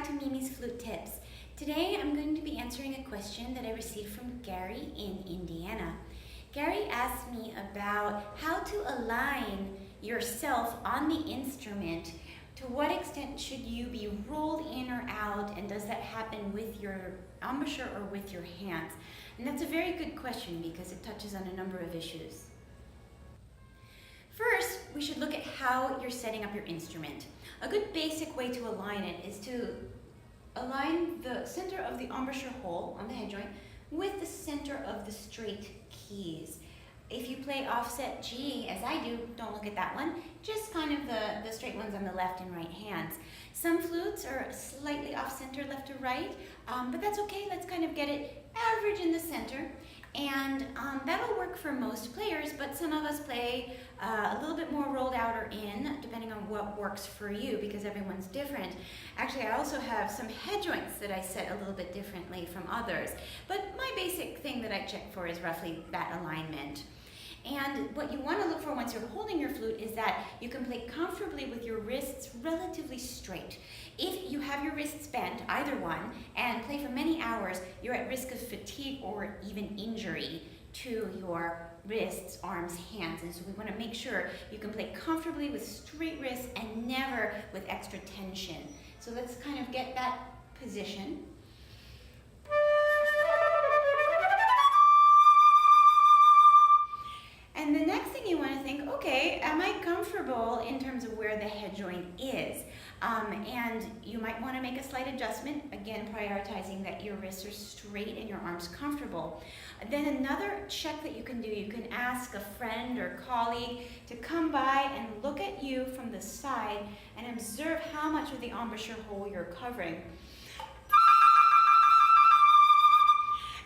back to Mimi's Flute Tips. Today I'm going to be answering a question that I received from Gary in Indiana. Gary asked me about how to align yourself on the instrument. To what extent should you be rolled in or out, and does that happen with your embouchure or with your hands? And that's a very good question because it touches on a number of issues. First, we should look at how you're setting up your instrument. A good basic way to align it is to align the center of the embouchure hole on the head joint with the center of the straight keys. If you play offset G, as I do, don't look at that one, just kind of the straight ones on the left and right hands. Some flutes are slightly off-center left to right, but that's okay. Let's kind of get it average in the center. And that'll work for most players, but some of us play a little bit more rolled out or in, depending on what works for you, because everyone's different. Actually, I also have some head joints that I set a little bit differently from others. But my basic thing that I check for is roughly that alignment. And what you want to look for once you're holding your flute is that you can play comfortably with your wrists relatively straight. If you have your wrists bent, either one, and play for many hours, you're at risk of fatigue or even injury to your wrists, arms, hands. And so we want to make sure you can play comfortably with straight wrists and never with extra tension. So let's kind of get that position. And the next thing you want to think, okay, am I comfortable in terms of where the head joint is? And you might want to make a slight adjustment, again, prioritizing that your wrists are straight and your arms comfortable. Then another check that you can do, you can ask a friend or colleague to come by and look at you from the side and observe how much of the embouchure hole you're covering.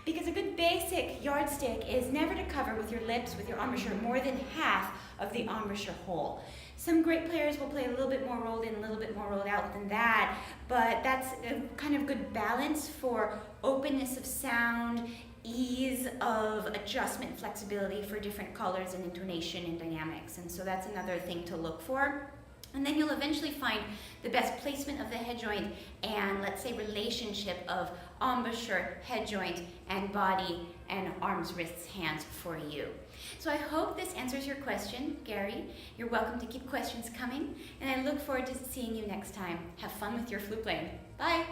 Because a good basic yardstick is never to cover with your lips, with your embouchure, more than half of the embouchure hole. Some great players will play a little bit more rolled in, a little bit more rolled out than that, but that's a kind of good balance for openness of sound, ease of adjustment, flexibility for different colors and intonation and dynamics. And so that's another thing to look for. And then you'll eventually find the best placement of the head joint and, let's say, relationship of embouchure, head joint, and body, and arms, wrists, hands for you. So I hope this answers your question, Gary. You're welcome to keep questions coming, and I look forward to seeing you next time. Have fun with your flute playing. Bye!